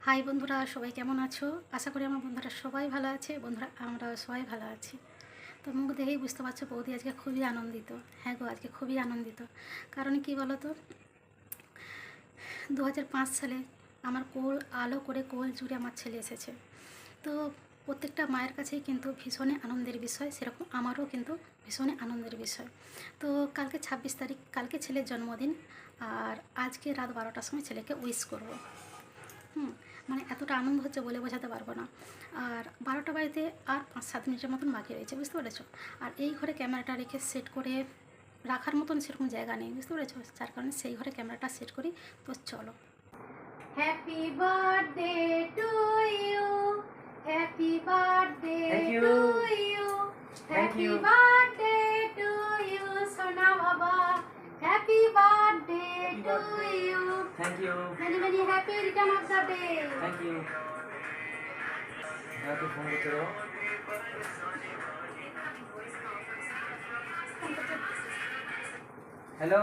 High বন্ধুরা, সবাই কেমন আছো? আশা করি আমার বন্ধুরা সবাই ভালো আছে। বন্ধুরা, আমরা সবাই ভালো আছি। তো মুখ দেখেই বুঝতে পারছো বৌদি আজকে খুবই আনন্দিত। হ্যাঁ গো, আজকে খুবই আনন্দিত। কারণ কি বলো তো, 2005 সালে আমার কোল আলো করে কোল জুড়ে আমার ছেলে এসেছে। তো প্রত্যেকটা মায়ের কাছেই কিন্তু ভীষণই আনন্দের বিষয়, সেরকম আমারও কিন্তু ভীষণই আনন্দের বিষয়। তো কালকে 26 তারিখ, কালকে ছেলের জন্মদিন। আর আজকে রাত 12টার সময় ছেলেকে উইশ করব। মানে এতটা আনন্দ হচ্ছে বলে বোঝাতে পারবো না। আর 12টা বাড়িতে আর 5-7 মিনিটের মতন বাকি রয়েছে, বুঝতে পেরেছো? আর এই ঘরে ক্যামেরাটা রেখে সেট করে রাখার মতন সেরকম জায়গা নেই, বুঝতে পেরেছো? যার কারণে সেই ঘরে ক্যামেরাটা সেট করি। তো চলো। Happy birthday to you, happy birthday to you, happy birthday to you সোনা বাবা, happy birthday to you. Thank you. Many many happy return of the day. Thank you. Happy phone করতে দাও। Hello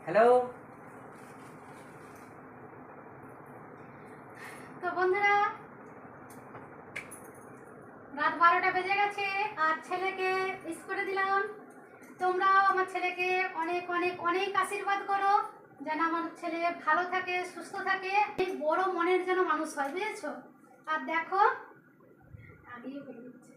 hello. তো বন্ধুরা, রাত 12টা বেজে গেছে আর ছেলেকে উইশ করে দিলাম। তোমরাও আমার ছেলেকে অনেক অনেক অনেক আশীর্বাদ করো, যেন আমার ছেলে ভালো থাকে, সুস্থ থাকে, এই বড় মনের যেন মানুষ হয়, বুঝেছো? আর দেখো, আগেই বলে দিচ্ছি,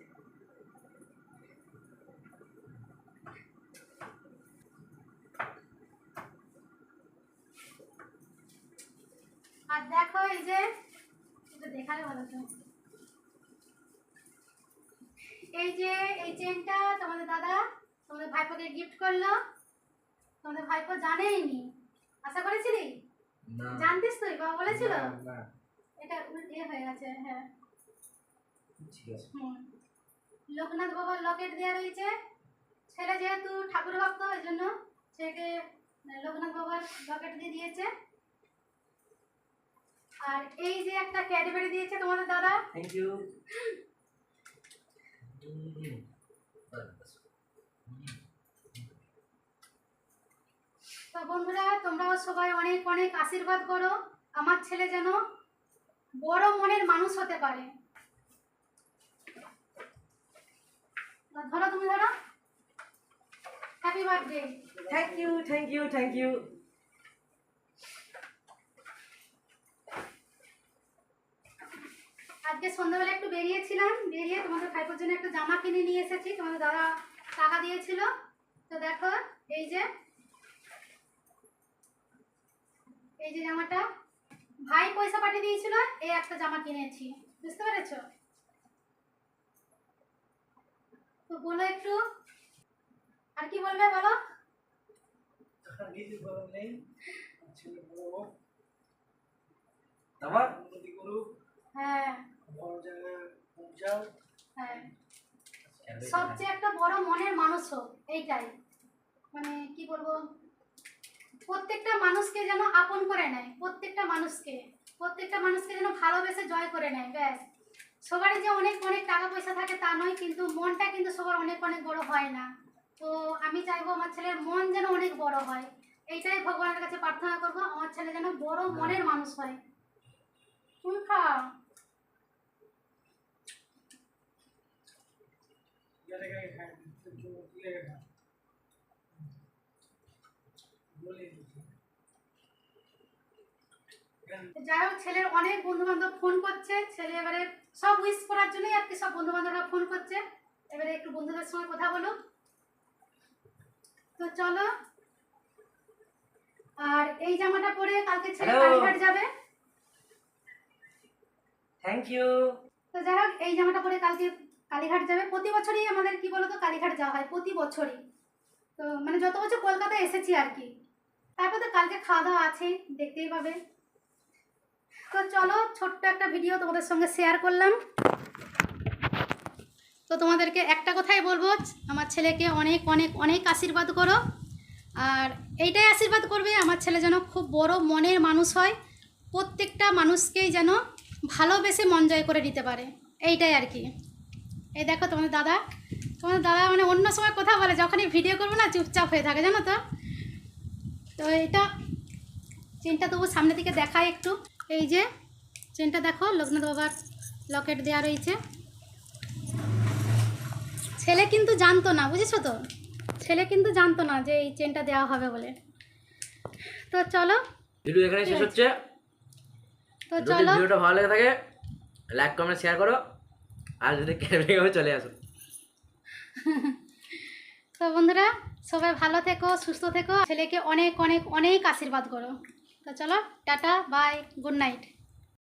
আর দেখো এই যে এটা দেখালে ভালো তো, এই যে এই চেনটা তোমাদের দাদা তোমাদের ভাইপোকে গিফট করলো। তোমাদের ভাইপো জানেইনি, আশা করেছিলি? জানতিস তুই? বাবা বলেছিল? না এটা উল্টে হয়ে গেছে। হ্যাঁ, ঠিক আছে। লোকনাথ বাবার লকেট দেওয়া রয়েছে। ছেলে যেহেতু ঠাকুর ভক্ত, ওই জন্য ছেলেকে লোকনাথ বাবার লকেট দিয়ে দিয়েছে। আর এই যে একটা ক্যাডবেরি দিয়েছে তোমাদের দাদা। Thank you. তো বন্ধুরা, তোমরাও সবাই অনেক অনেক আশীর্বাদ করো, আমার ছেলে যেন বড় মনের মানুষ হতে পারে। ধরো, তুমি ধরো। Happy birthday. Thank you thank you thank you. আজকে সন্ধ্যাবেলা একটু বেরিয়েছিলাম, বেরিয়ে তোমাদের ভাইপোর জন্য একটা জামা কিনে নিয়ে এসেছি। তোমাদের দাদা টাকা দিয়েছিল। তো দেখো, এই যে এই যে জামাটা ভাই পয়সা পাঠিয়ে দিয়েছিল, এই একটা জামা কিনেছি, বুঝতে পেরেছো? তো বলো একটু, আর কি বলবে বলো? আবার হ্যাঁ হ্যাঁ, সবচেয়ে একটা বড় মনের মানুষ হোক, এইটাই। মানে কি বলবো, প্রত্যেকটা মানুষকে যেন আপন করে নেয়, প্রত্যেকটা মানুষকে যেন ভালোবেসে জয় করে নেয়, ব্যাস। সবারই যে অনেক অনেক টাকা পয়সা থাকে তা নয়, কিন্তু মনটা কিন্তু সবার অনেক অনেক বড় হয় না। তো আমি চাইবো আমার ছেলের মন যেন অনেক বড় হয়, এইটাই ভগবানের কাছে প্রার্থনা করবো, আমার ছেলে যেন বড় মনের মানুষ হয়। তুমি খাও। যাই হোক, ছেলের অনেক বন্ধু বান্ধব ফোন করছে, ছেলে এবারে সব উইশ করার জন্যই আর কি, সব বন্ধু বান্ধবরা ফোন করছে। এবারে একটু বন্ধুদের সঙ্গে কথা বলো। তো চলো। আর এই জামাটা পরে কালকে ছেলে কালীঘাট যাবে। Thank you. তো যাই হোক, এই জামাটা পরে কালকে কালীঘাট যাবে। প্রতি বছরই আমাদের কি বলতো কালীঘাট যাওয়া হয়, প্রতি বছরই। তো মানে যত বছর কলকাতায় এসেছি আর কি। তারপর তো কালকে খাওয়া দাওয়া আছে, দেখতেই পাবে। তো চলো, ছোট্ট একটা ভিডিও তোমাদের সঙ্গে শেয়ার করলাম। তো তোমাদেরকে একটা কথাই বলবো, আমার ছেলেকে অনেক অনেক অনেক আশীর্বাদ করো। আর এইটাই আশীর্বাদ করবে, আমার ছেলে যেন খুব বড় মনের মানুষ হয়, প্রত্যেকটা মানুষকেই যেন ভালোবেসে মন জয় করে দিতে পারে, এইটাই আর কি। এই দেখো তোমাদের দাদা মানে অন্য সময় কথা বলে, যখনই ভিডিও করবো না চুপচাপ হয়ে থাকে, জানো তো। তো এটা চেনটা তবু সামনে থেকে দেখায় একটু। এই যে চেনটা দেখো, লোকনাথ বাবার লকেট দেওয়া রয়েছে। ছেলে কিন্তু জানতো না, বুঝেছো তো, ছেলে কিন্তু জানতো না যে এই চেনটা দেওয়া হবে বলে। তো চলো ভিডিও এখানে শেষ হচ্ছে। তো যদি চলো ভিডিওটা ভালো লেগে থাকে লাইক কমেন্ট শেয়ার করো, আর যদি কেমন চলে আসো। তো বন্ধুরা, সবাই ভালো থেকো, সুস্থ থেকো, ছেলেকে অনেক অনেক অনেক আশীর্বাদ করো। তো চলো, টাটা, বাই, গুড নাইট।